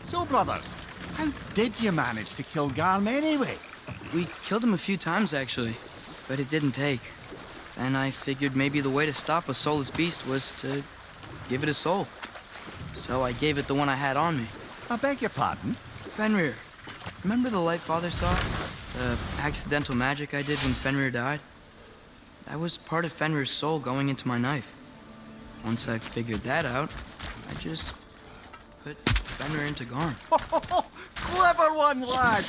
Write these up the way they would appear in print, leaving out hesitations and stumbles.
So, brothers, how did you manage to kill Garm anyway? We killed him a few times, actually, but it didn't take. And I figured maybe the way to stop a soulless beast was to give it a soul. So I gave it the one I had on me. I beg your pardon? Fenrir. Remember the light Father saw? The accidental magic I did when Fenrir died? That was part of Fenrir's soul going into my knife. Once I figured that out, I just put Fenrir into Garm. Clever one, lad!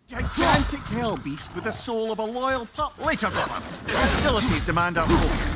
Gigantic hell beast with the soul of a loyal pup. Later, brother. Hostilities demand our focus.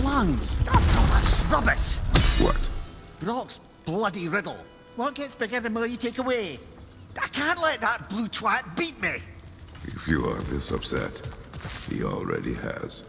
Lungs. Oh, that's rubbish. What? Brock's bloody riddle. What gets bigger the more you take away? I can't let that blue twat beat me. If you are this upset, he already has.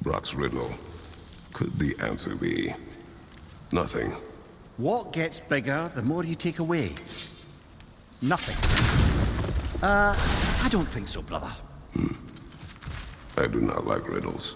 Brock's riddle. Could the answer be nothing? What gets bigger the more you take away? Nothing. I don't think so, brother. I do not like riddles.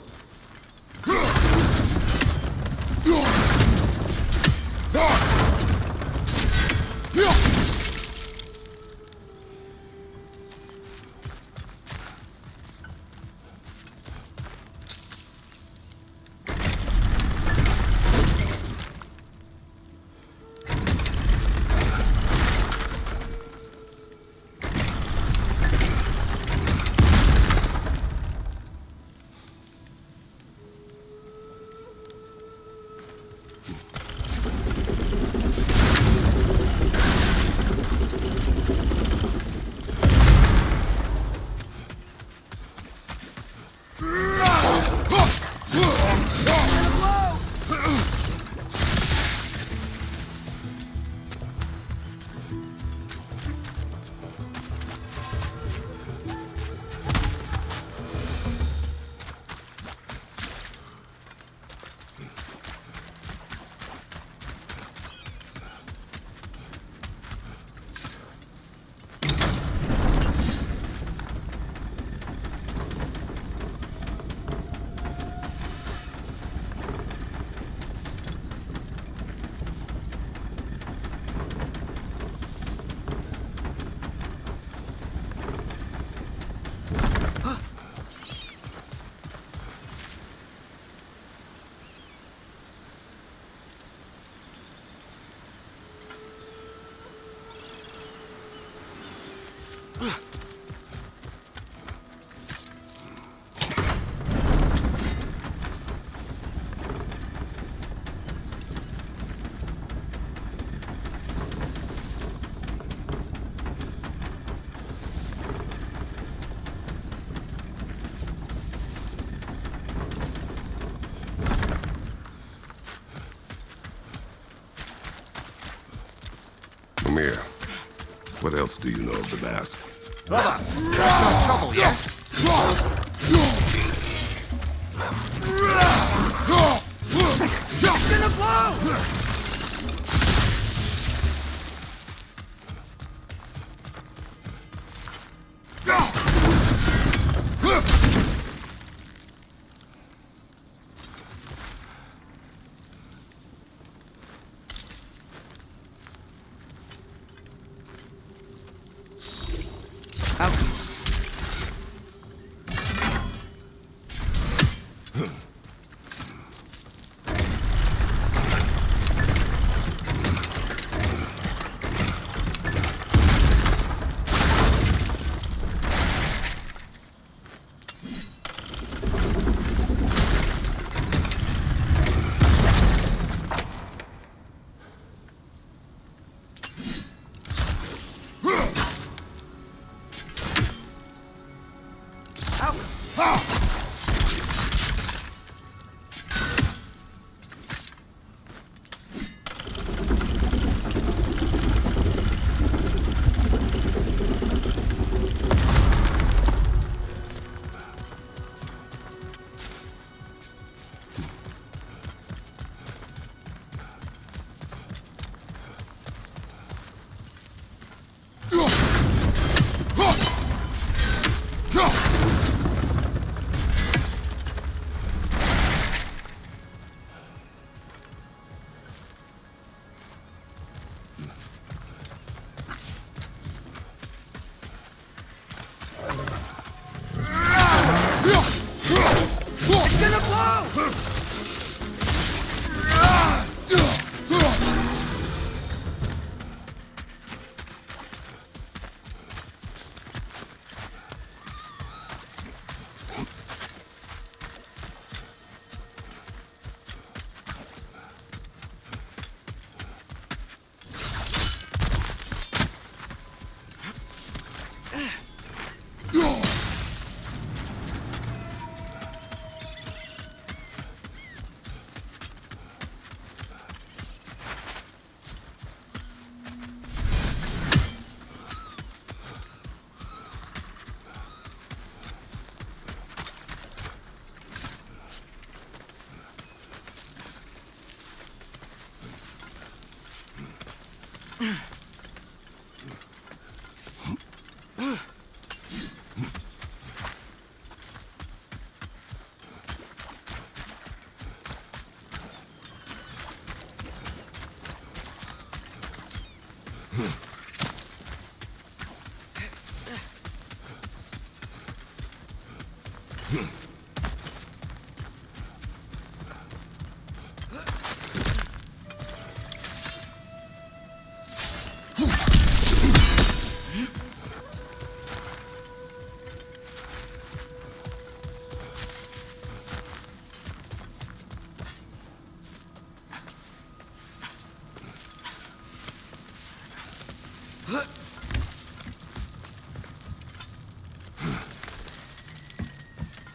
else do you know of the mask? Brother, there's no trouble yet. It's gonna blow!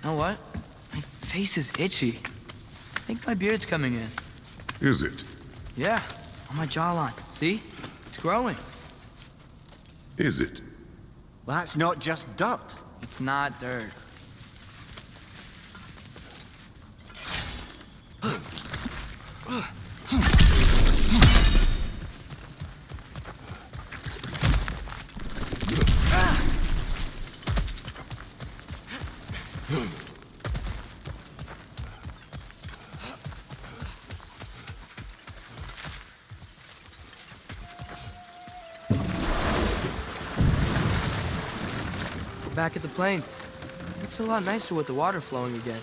You know what? My face is itchy. I think my beard's coming in. Is it? Yeah, on my jawline. See? It's growing. Is it? That's not just dirt. It's not dirt. Back at the plains. Looks a lot nicer with the water flowing again.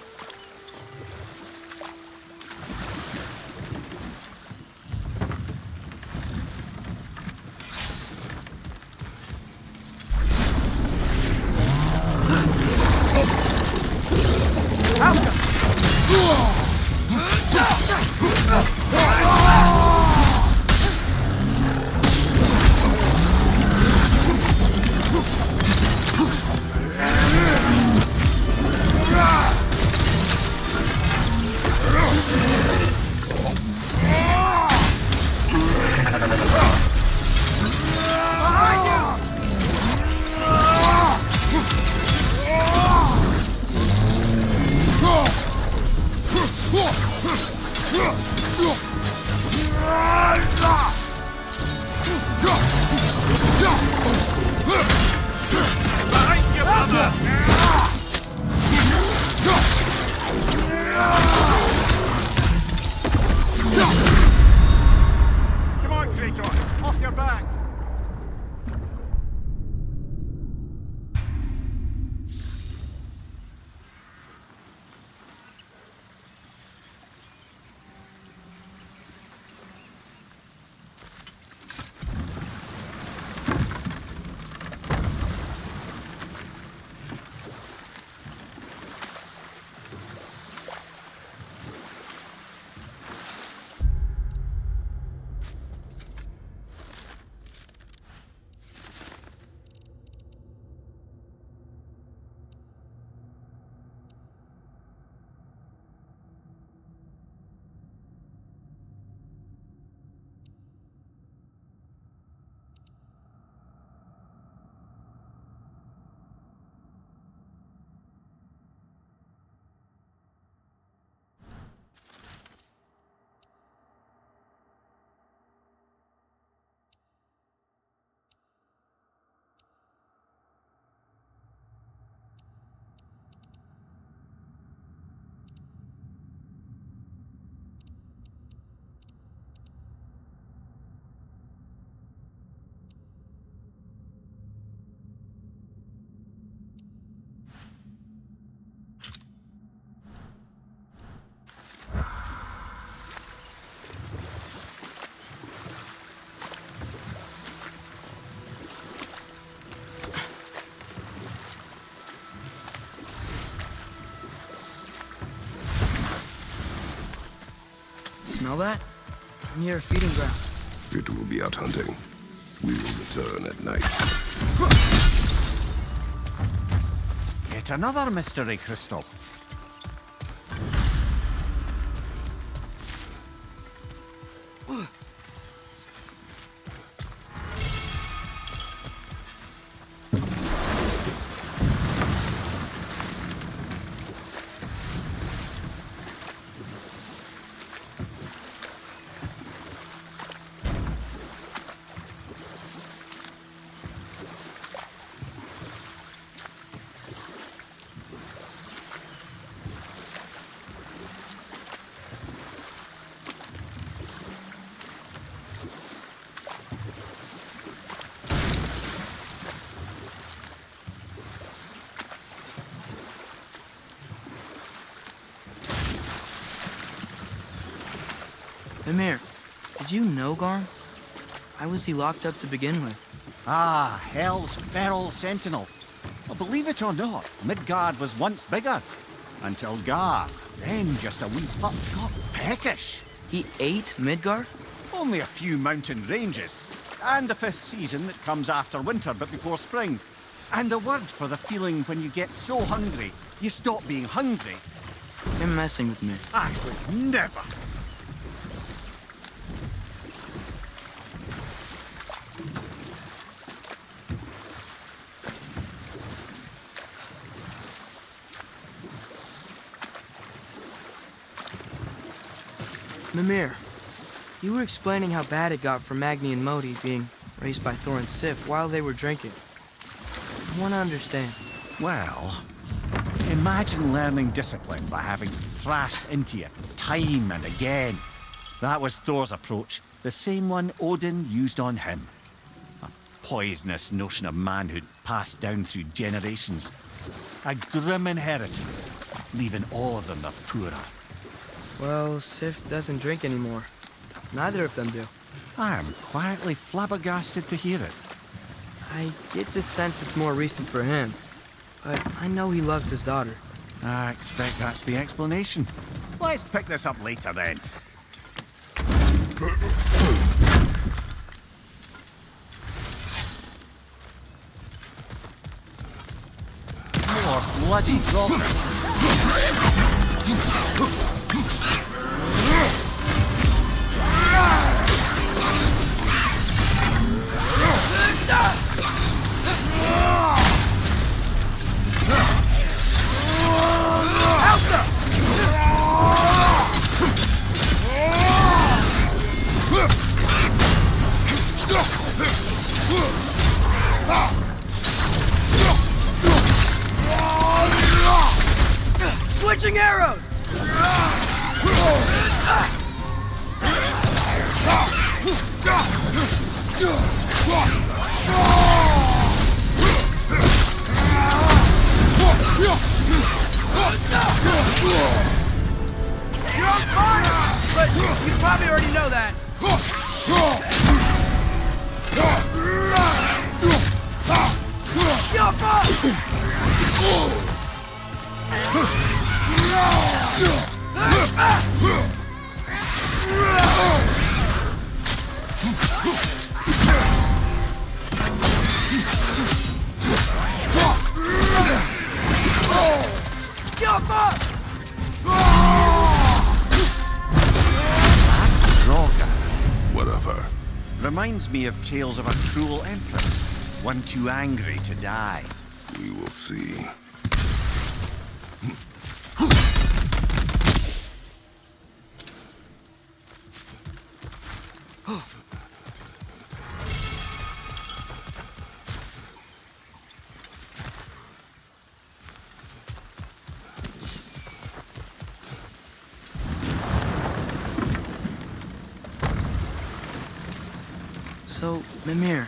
Smell that? Near a feeding ground. It will be out hunting. We will return at night. Yet another mystery crystal. Mimir, did you know Garm? Why was he locked up to begin with? Ah, Hell's feral sentinel. Well, believe it or not, Midgard was once bigger. Until Gar, then just a wee pup, got peckish. He ate Midgard? Only a few mountain ranges. And the 5th season that comes after winter but before spring. And the word for the feeling when you get so hungry, you stop being hungry. You're messing with me. I would never. Mimir, you were explaining how bad it got for Magni and Modi being raised by Thor and Sif while they were drinking. I want to understand. Well, imagine learning discipline by having thrashed into you time and again. That was Thor's approach, the same one Odin used on him. A poisonous notion of manhood passed down through generations. A grim inheritance, leaving all of them the poorer. Well, Sif doesn't drink anymore. Neither of them do. I am quietly flabbergasted to hear it. I get the sense it's more recent for him. But I know he loves his daughter. I expect that's the explanation. Let's pick this up later then. More bloody rock. Switching arrows! You're on fire! But you probably already know that. Whatever. Reminds me of tales of a cruel empress, one too angry to die. We will see. So, Mimir,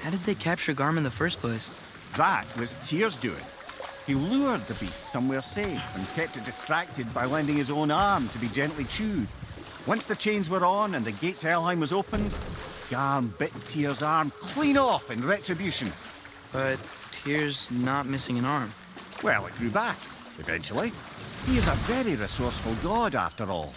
how did they capture Garm in the first place? That was Tyr's doing. He lured the beast somewhere safe and kept it distracted by lending his own arm to be gently chewed. Once the chains were on and the gate to Helheim was opened, Garm bit Tyr's arm clean off in retribution. But Tyr's not missing an arm. Well, it grew back, eventually. He is a very resourceful god, after all.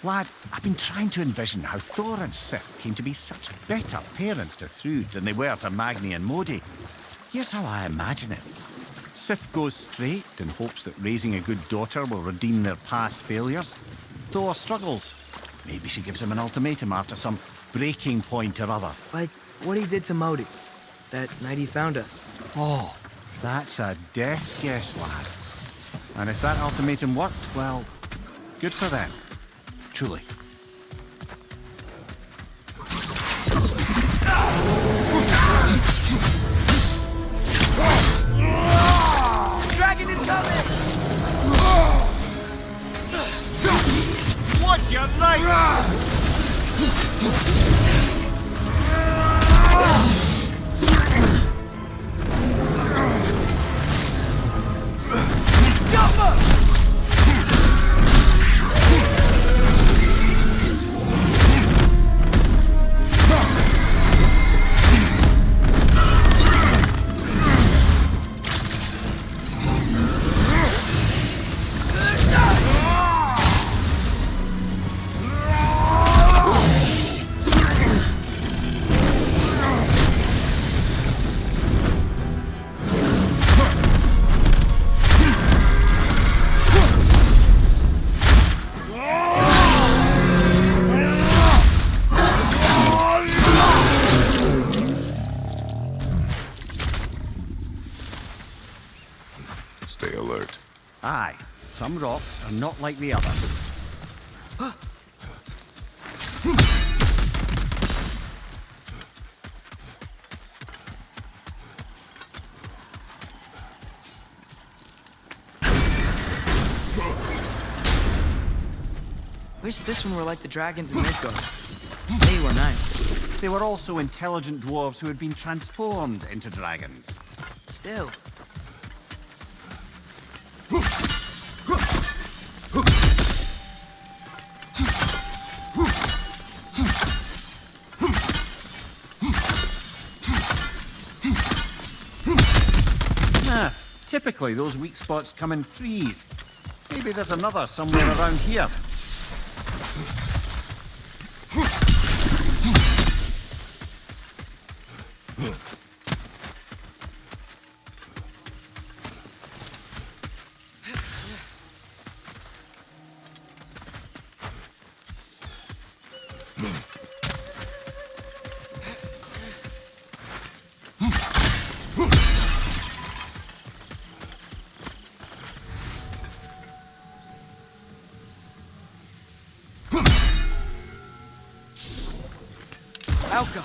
Lad, I've been trying to envision how Thor and Sif came to be such better parents to Thrud than they were to Magni and Modi. Here's how I imagine it. Sif goes straight and hopes that raising a good daughter will redeem their past failures. Thor struggles. Maybe she gives him an ultimatum after some breaking point or other. Like what he did to Modi that night he found us. Oh, that's a death guess, lad. And if that ultimatum worked, well, good for them. Truly. Dragon incoming! Watch your right! Stay alert. Aye, some rocks are not like the others. Wish this one were like the dragons in Midgard. They were nice. They were also intelligent dwarves who had been transformed into dragons. Still. Typically those weak spots come in threes. Maybe there's another somewhere around here. Alka!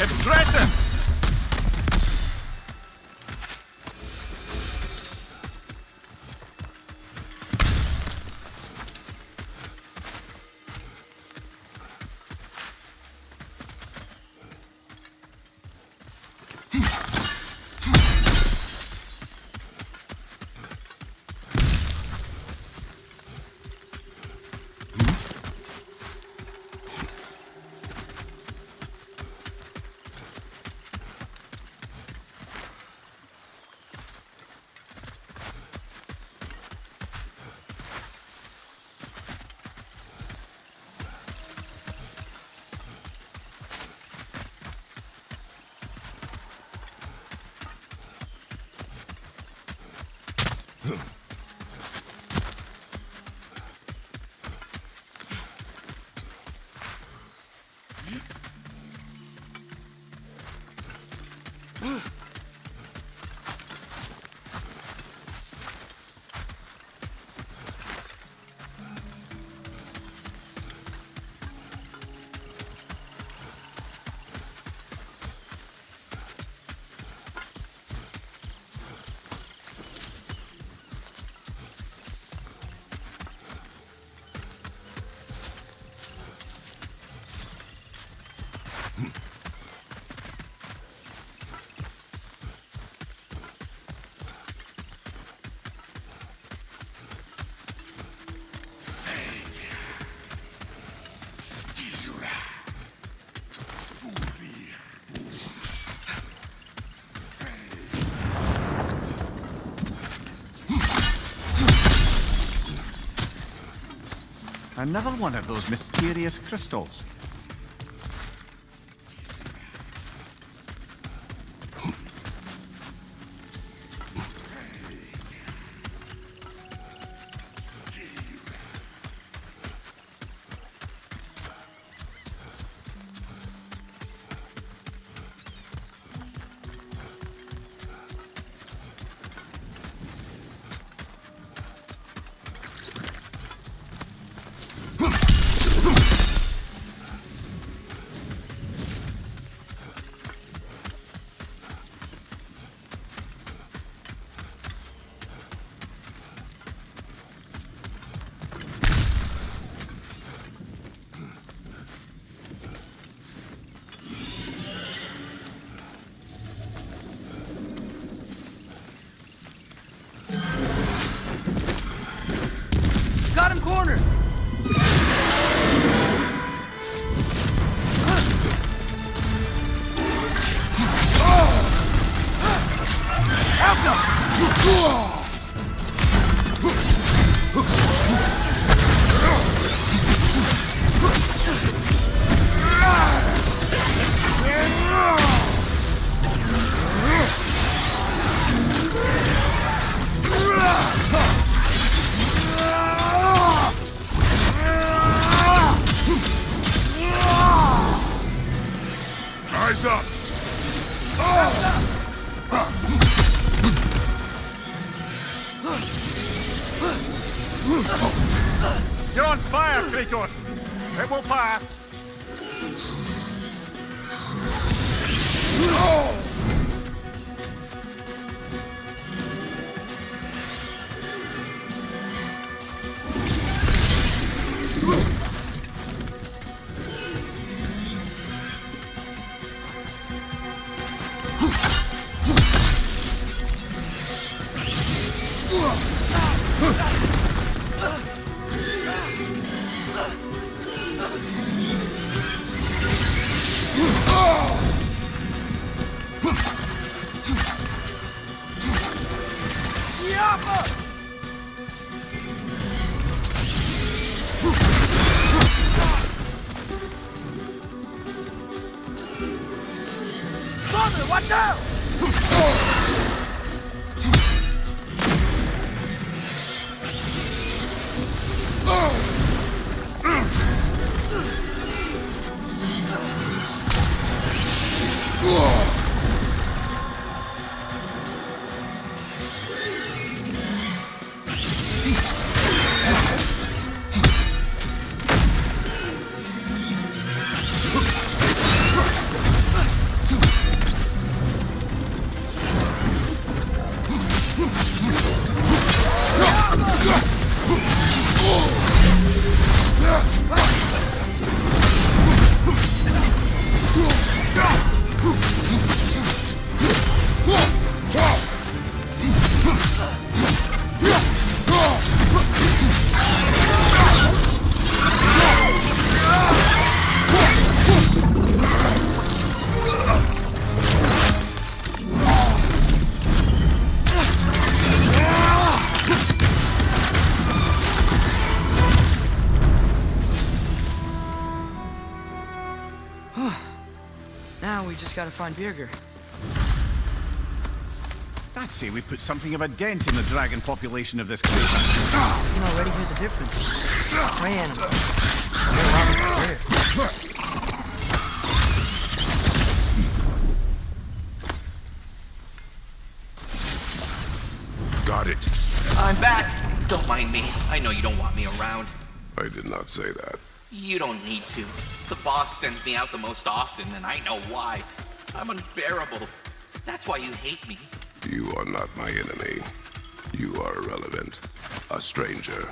Impressive! Another one of those mysterious crystals. Got him cornered! Eyes up! You're on fire, Kratos! It will pass! Watch out! Now we just gotta find Birger. I'd say we put something of a dent in the dragon population of this crater. You can already hear the difference. Prey animals. They're a lot more scared. Got it. I'm back. Don't mind me. I know you don't want me around. I did not say that. You don't need to. The boss sends me out the most often, and I know why. I'm unbearable. That's why you hate me. You are not my enemy. You are irrelevant. A stranger.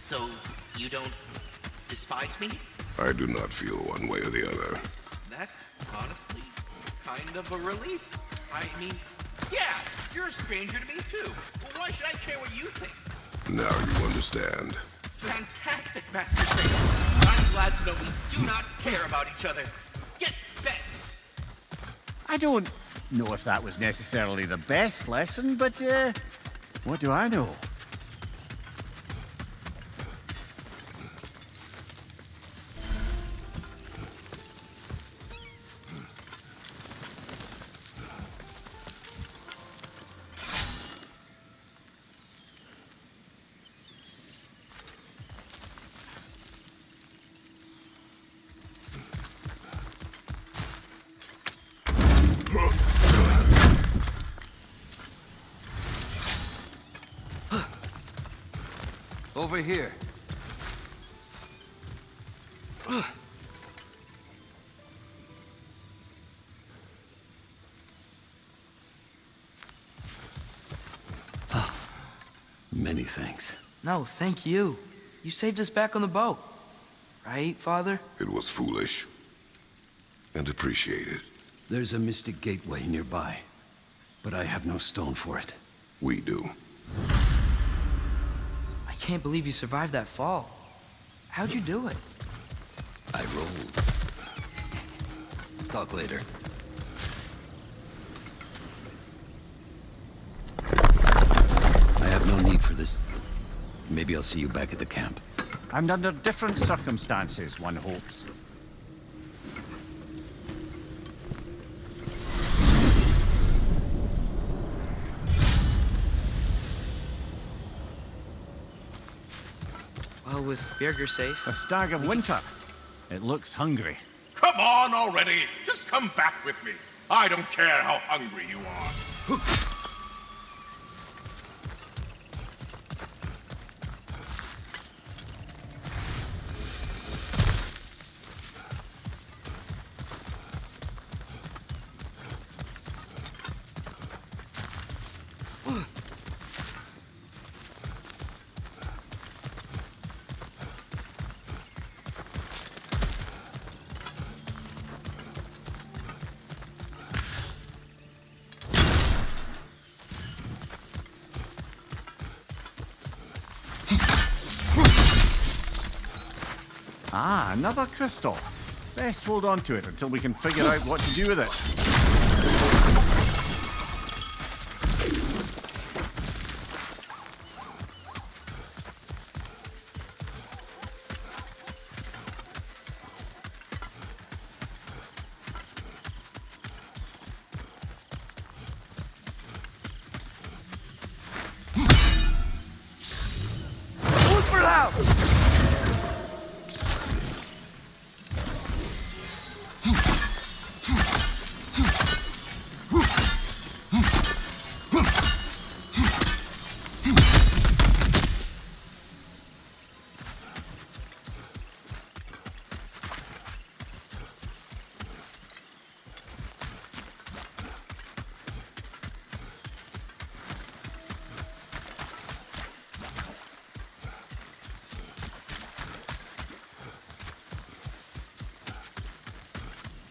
So, you don't despise me? I do not feel one way or the other. That's honestly kind of a relief. I mean, yeah, you're a stranger to me too. Well, why should I care what you think? Now you understand. Fantastic, Master Trainer. I'm glad to know we do not care about each other. Get bent. I don't know if that was necessarily the best lesson, but, what do I know? Over here. Many thanks. No, thank you. You saved us back on the boat. Right, Father? It was foolish. And appreciated. There's a mystic gateway nearby, but I have no stone for it. We do. I can't believe you survived that fall. How'd you do it? I rolled. Talk later. I have no need for this. Maybe I'll see you back at the camp. And under different circumstances, one hopes. Well, with Birger safe. A stag of winter. It looks hungry. Come on already! Just come back with me. I don't care how hungry you are. Ah, another crystal. Best hold on to it until we can figure out what to do with it. Look for out!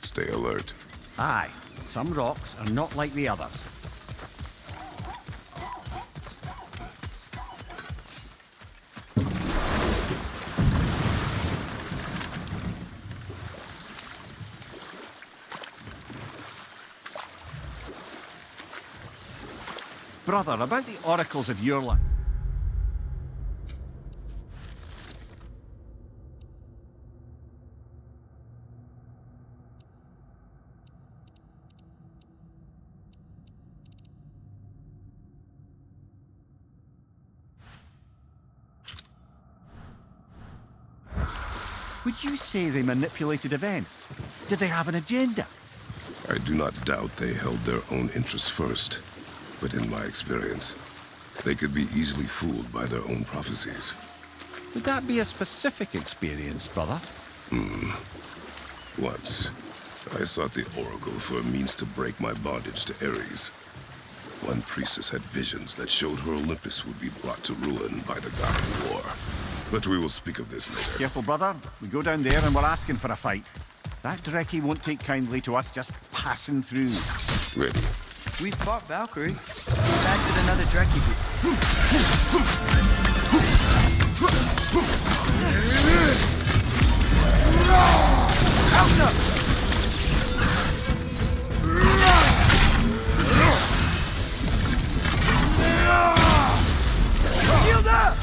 Stay alert. Aye, some rocks are not like the others. Brother, about the oracles of your life. Would you say they manipulated events? Did they have an agenda? I do not doubt they held their own interests first, but in my experience, they could be easily fooled by their own prophecies. Would that be a specific experience, brother? Once, I sought the Oracle for a means to break my bondage to Ares. One priestess had visions that showed her Olympus would be brought to ruin by the god of war. But we will speak of this later. Careful, brother. We go down there and we're asking for a fight. That Drekkie won't take kindly to us just passing through. Ready. We fought Valkyrie. Back to another Drekkie Shield up!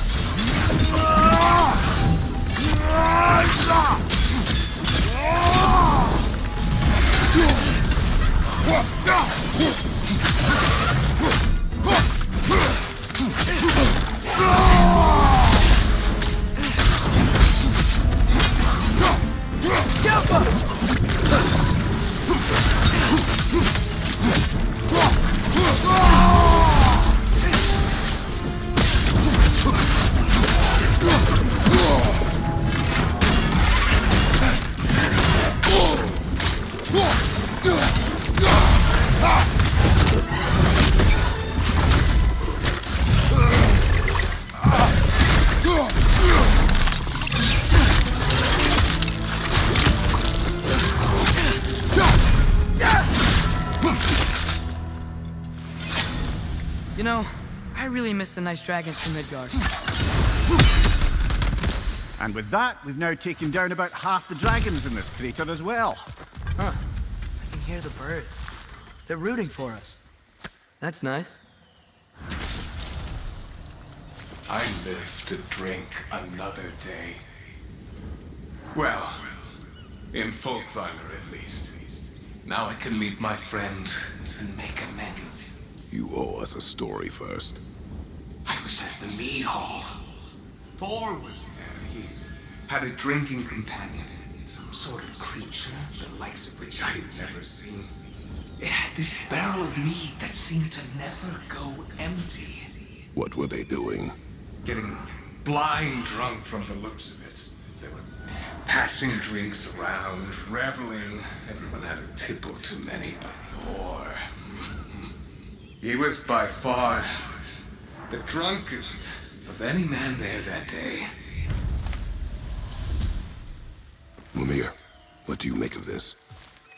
You know, I really miss the nice dragons from Midgard. And with that, we've now taken down about half the dragons in this crater as well. Huh. I can hear the birds. They're rooting for us. That's nice. I live to drink another day. Well, in Folkvanger at least. Now I can meet my friend and make amends. You owe us a story first. I was at the mead hall. Thor was there. He had a drinking companion. Some sort of creature, the likes of which I had never seen. It had this barrel of mead that seemed to never go empty. What were they doing? Getting blind drunk from the looks of it. They were passing drinks around, reveling. Everyone had a tip or too many, but Thor... he was by far the drunkest of any man there that day. Mimir, what do you make of this?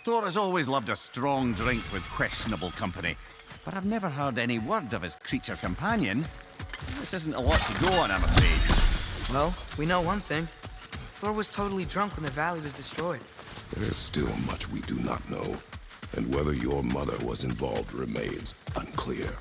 Thor has always loved a strong drink with questionable company, but I've never heard any word of his creature companion. This isn't a lot to go on, I'm afraid. Well, we know one thing. Thor was totally drunk when the valley was destroyed. There's still much we do not know, and whether your mother was involved remains unclear.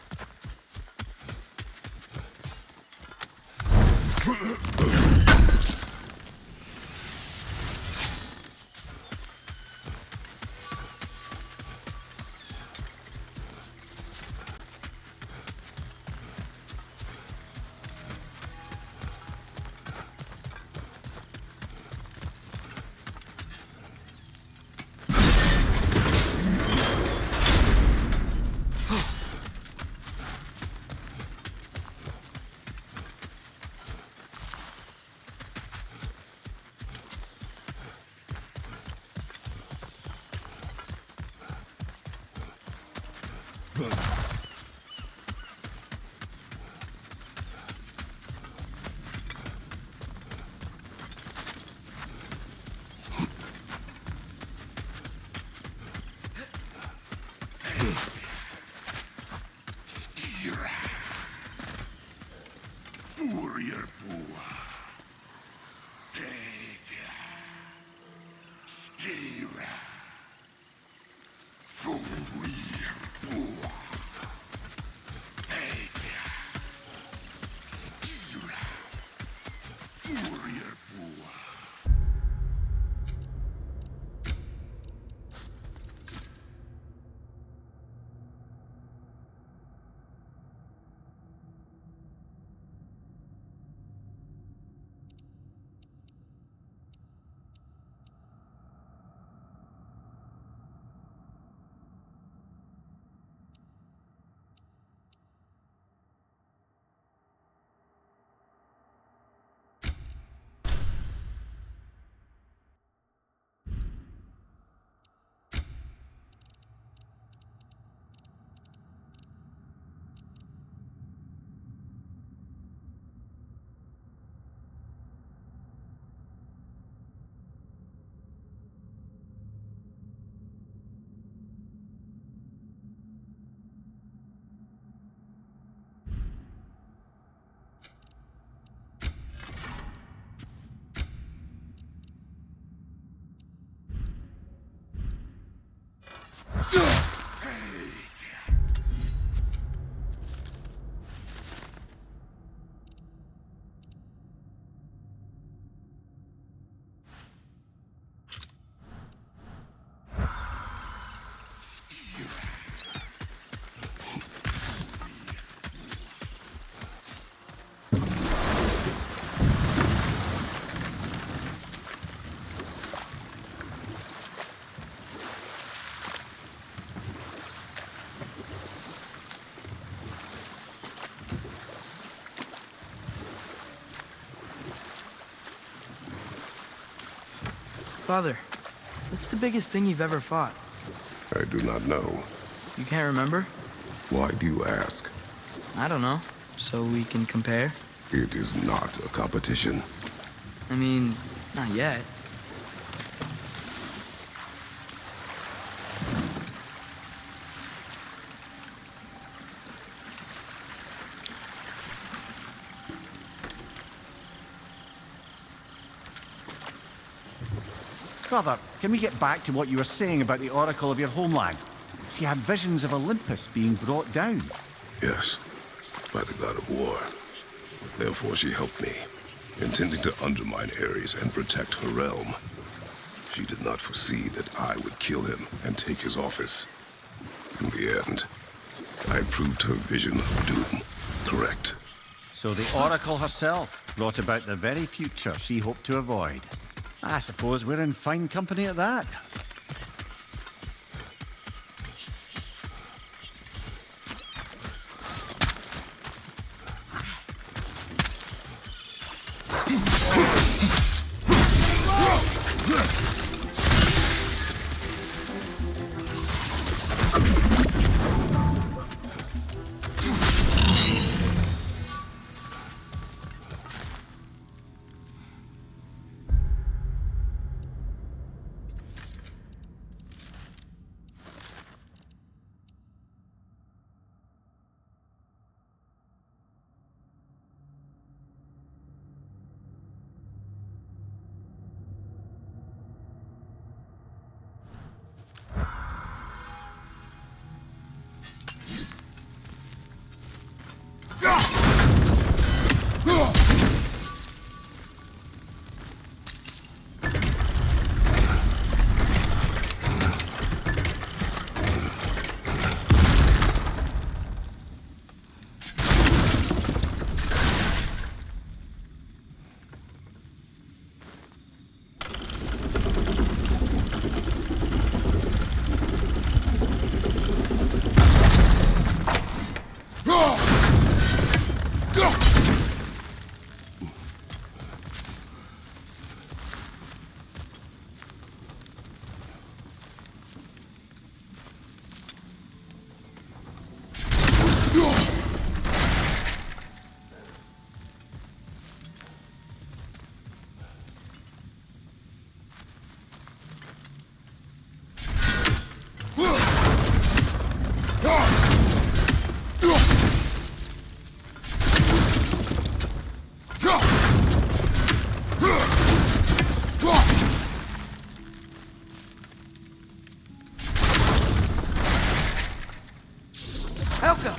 Father, what's the biggest thing you've ever fought? I do not know. You can't remember? Why do you ask? I don't know. So we can compare? It is not a competition. I mean, not yet. Brother, can we get back to what you were saying about the oracle of your homeland? She had visions of Olympus being brought down. Yes, by the god of war. Therefore she helped me, intending to undermine Ares and protect her realm. She did not foresee that I would kill him and take his office. In the end, I proved her vision of doom correct. So the oracle herself brought about the very future she hoped to avoid. I suppose we're in fine company at that. Helka!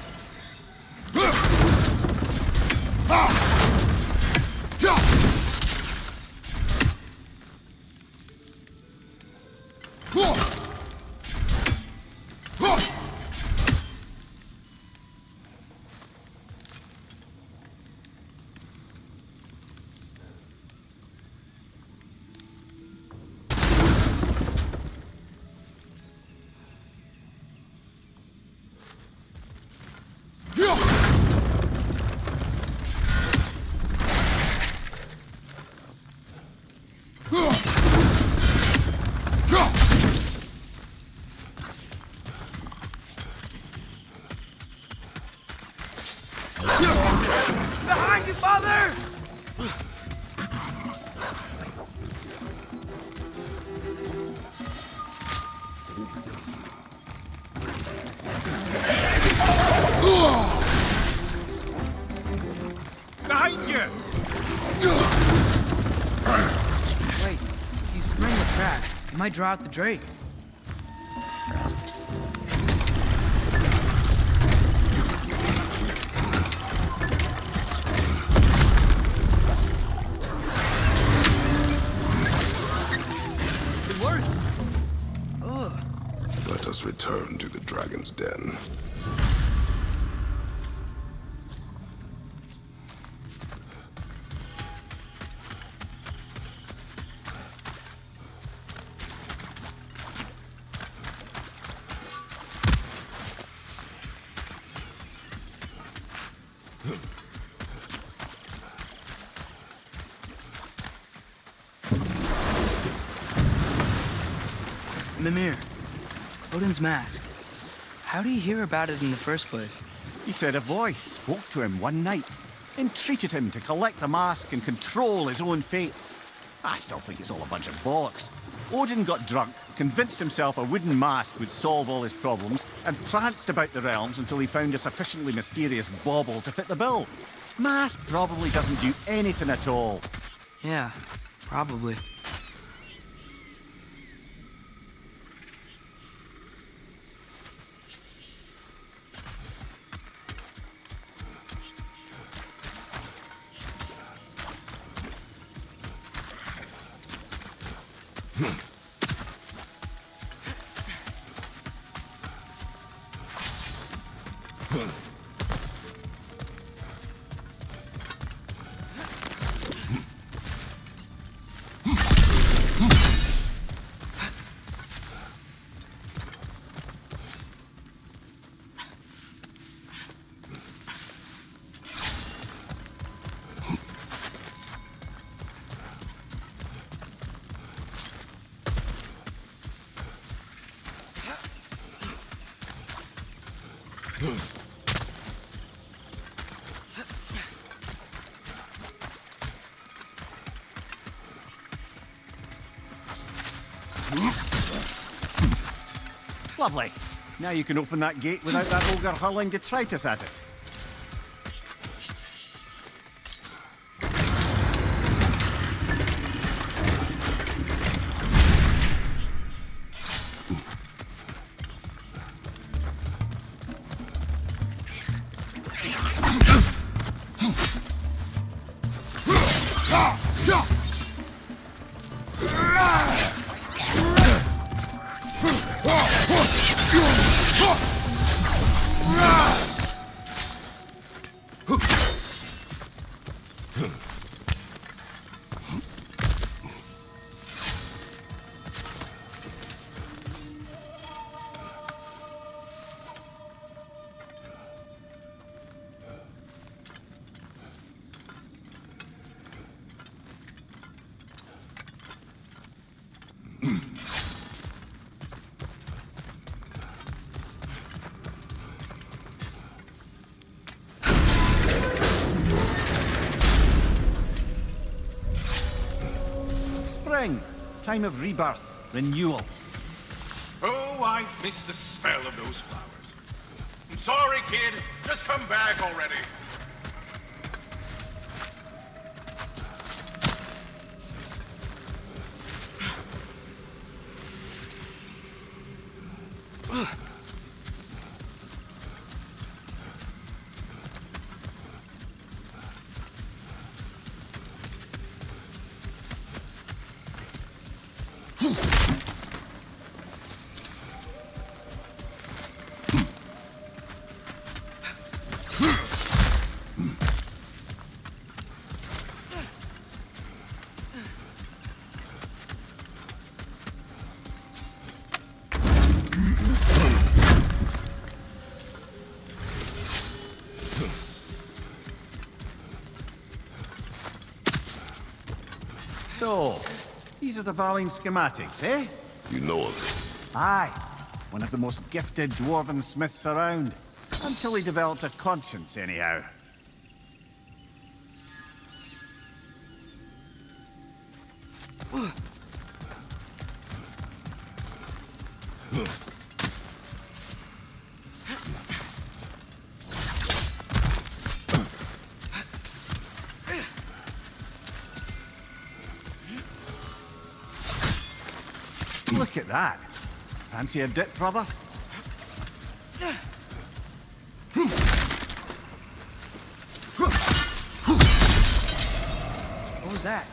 Behind you, father! Behind you! Wait, if you spring the trap, you might draw out the Drake. Let us return to the dragon's den. Mimir, Odin's mask. How did he hear about it in the first place? He said a voice spoke to him one night, entreated him to collect the mask and control his own fate. I still think it's all a bunch of bollocks. Odin got drunk, convinced himself a wooden mask would solve all his problems, and pranced about the realms until he found a sufficiently mysterious bauble to fit the bill. Mask probably doesn't do anything at all. Yeah, probably. Lovely. Now you can open that gate without that ogre hurling detritus at it. Spring, time of rebirth, renewal. Oh, I've missed the smell of those flowers. I'm sorry, kid. Just come back already. So, these are the Valine schematics, eh? You know of it. Aye. One of the most gifted dwarven smiths around. Until he developed a conscience, anyhow. Look at that. Fancy a dip, brother? What was that?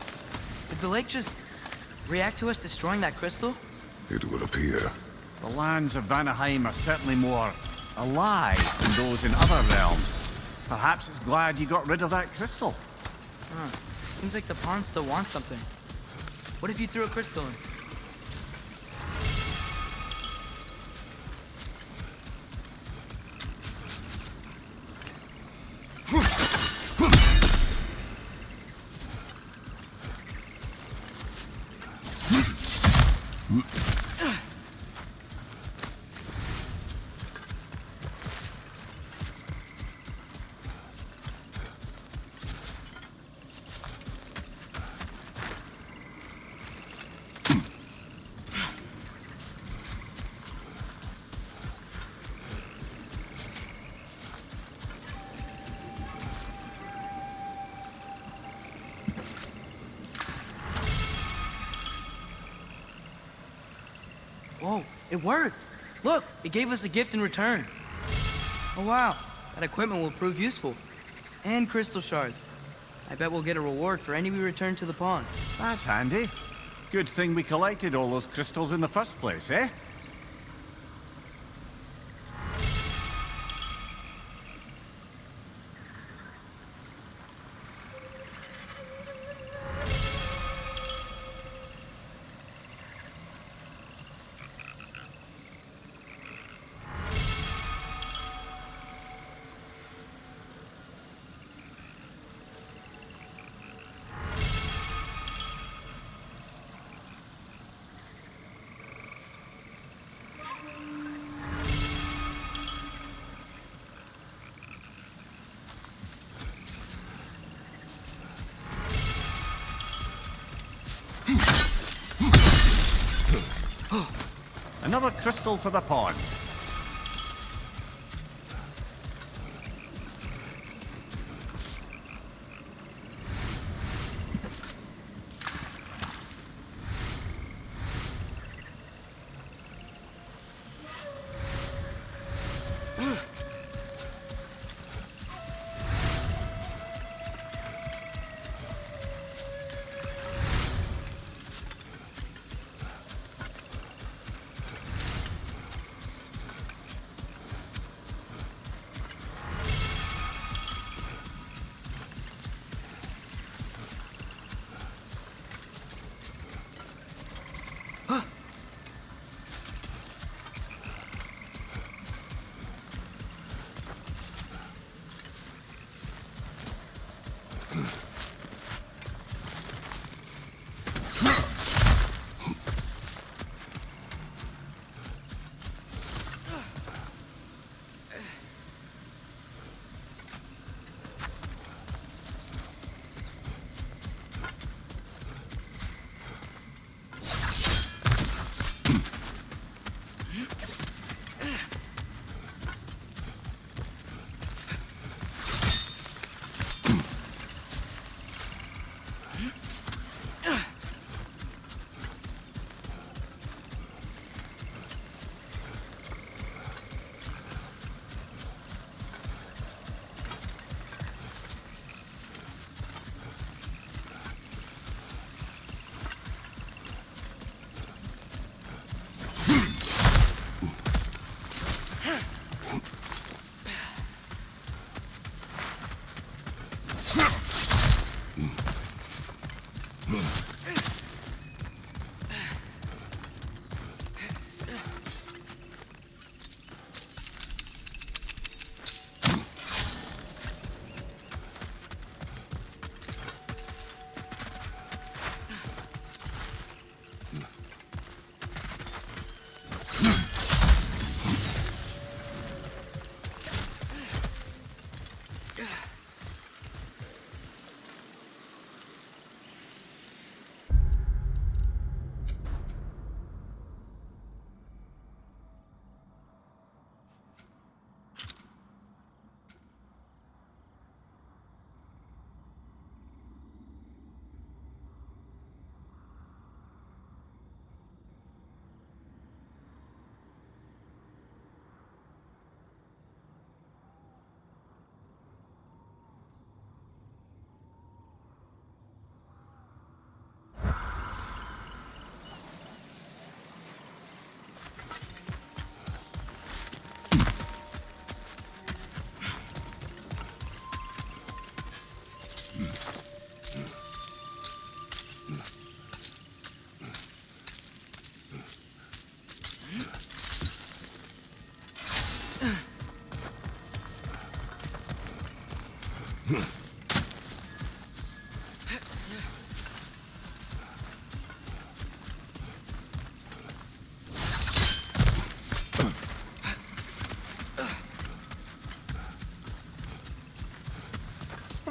Did the lake just react to us destroying that crystal? It would appear. The lands of Vanaheim are certainly more alive than those in other realms. Perhaps it's glad you got rid of that crystal. Huh. Seems like the pawn still wants something. What if you threw a crystal in? Whoa, it worked! Look, it gave us a gift in return. Oh wow, that equipment will prove useful. And crystal shards. I bet we'll get a reward for any we return to the pawn. That's handy. Good thing we collected all those crystals in the first place, eh? Another crystal for the pawn.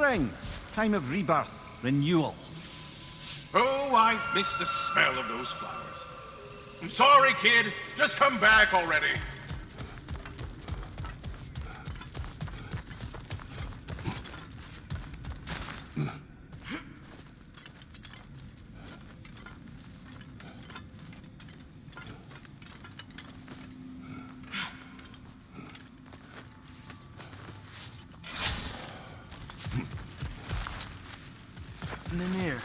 spring. Time of rebirth, renewal. Oh, I've missed the smell of those flowers. I'm sorry, kid. Just come back already. Mimir,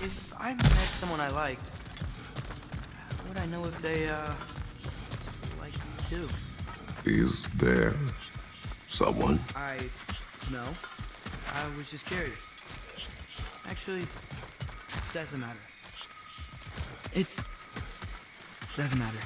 if I met someone I liked, how would I know if they, like me too? Is there someone? No. I was just curious. Actually, it doesn't matter. Doesn't matter.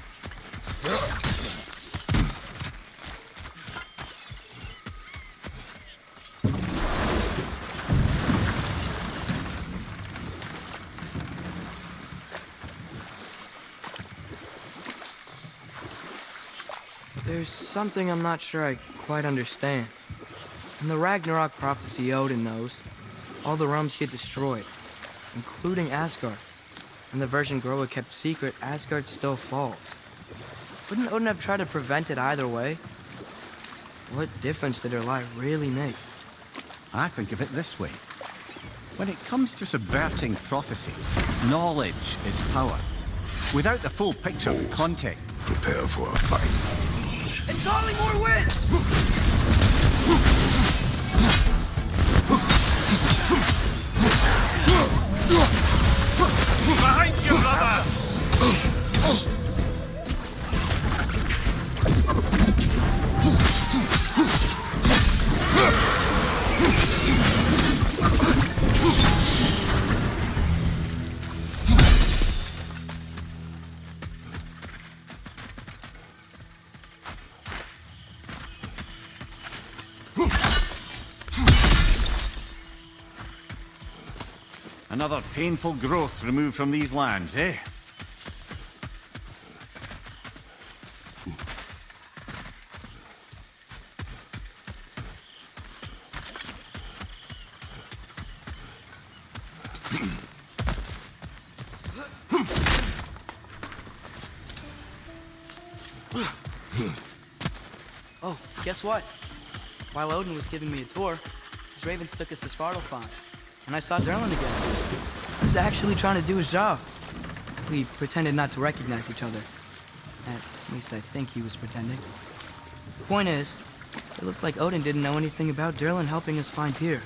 There's something I'm not sure I quite understand. In the Ragnarok prophecy Odin knows, all the realms get destroyed, including Asgard. In the version Groa kept secret, Asgard still falls. Wouldn't Odin have tried to prevent it either way? What difference did her lie really make? I think of it this way. When it comes to subverting prophecy, knowledge is power. Without the full picture and context, Prepare for a fight. It's only more wind! Behind you, brother! another painful growth removed from these lands, eh? Oh, guess what? While Odin was giving me a tour, his ravens took us to Svartalfheim, and I saw Derlin again. He was actually trying to do his job. We pretended not to recognize each other. At least I think he was pretending. The point is, it looked like Odin didn't know anything about Derlin helping us find Tyr.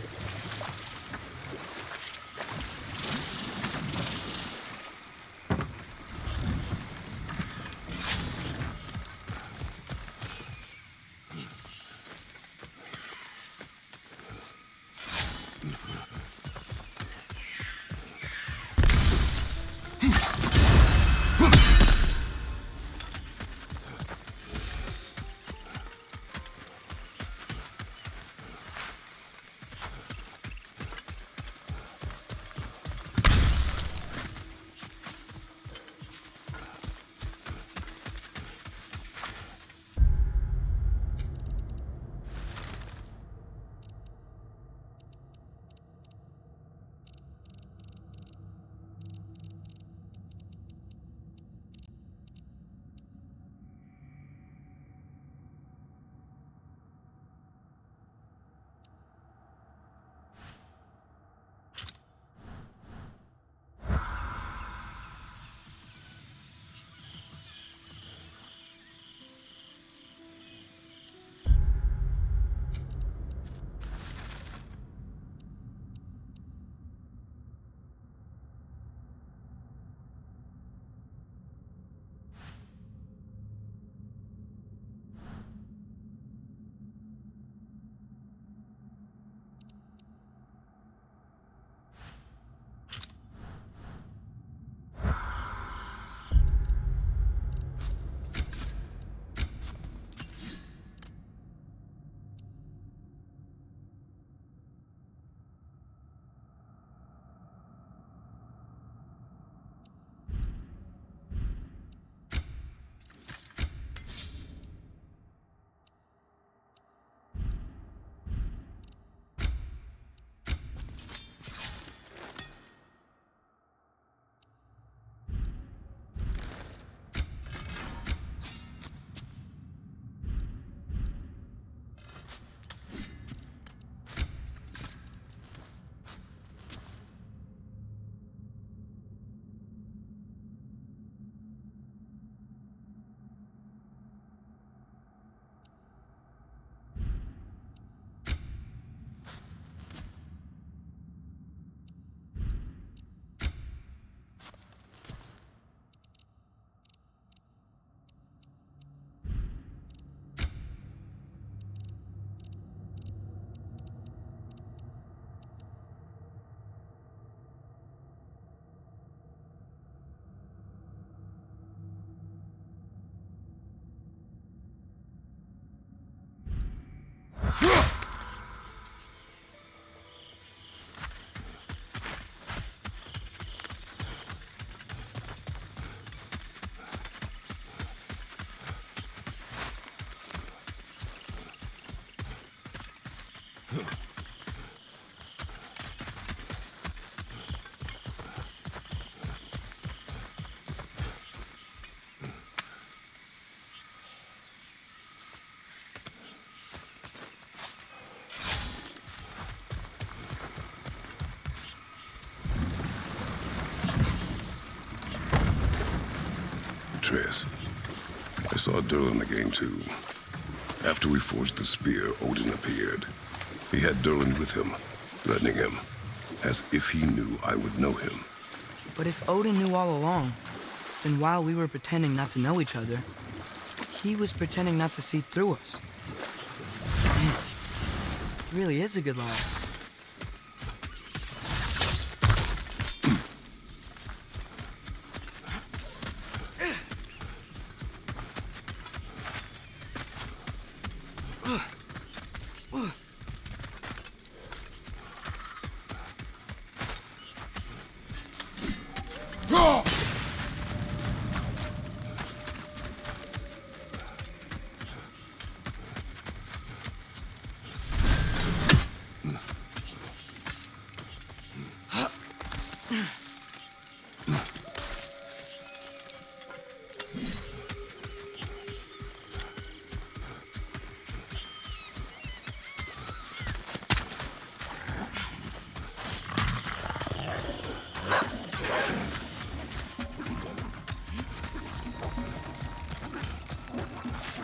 Triss, I saw Durlin again too. After we forged the spear, Odin appeared. He had Durlin with him, threatening him, as if he knew I would know him. But if Odin knew all along, then while we were pretending not to know each other, he was pretending not to see through us. Man, he really is a good liar.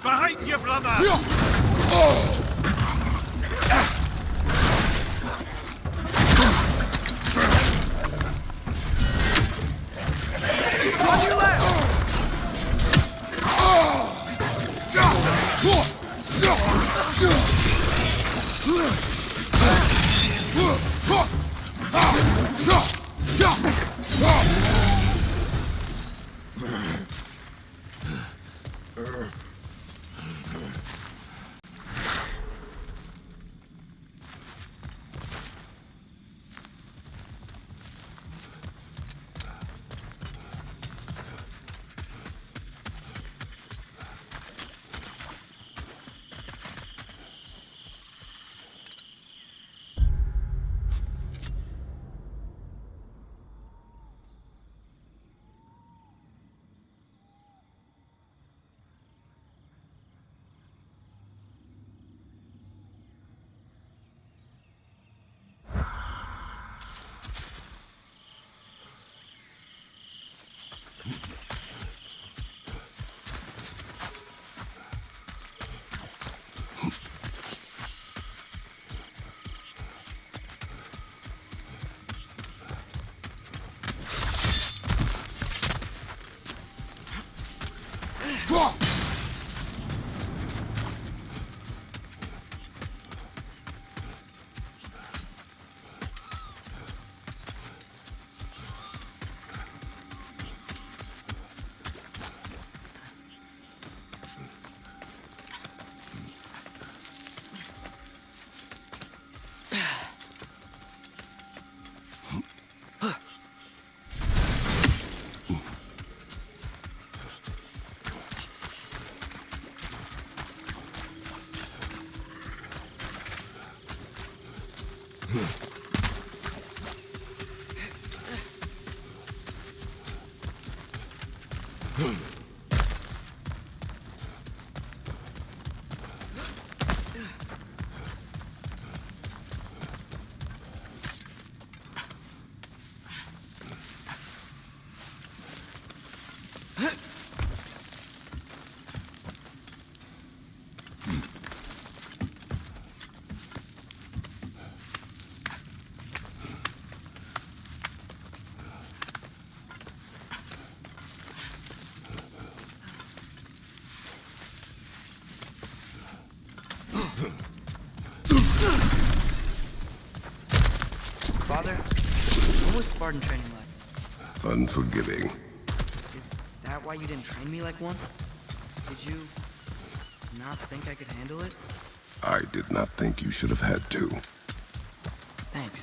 Behind you, brother! On your left! Father, what was Spartan training like? Unforgiving. Is that why you didn't train me like one? Did you not think I could handle it? I did not think you should have had to. Thanks.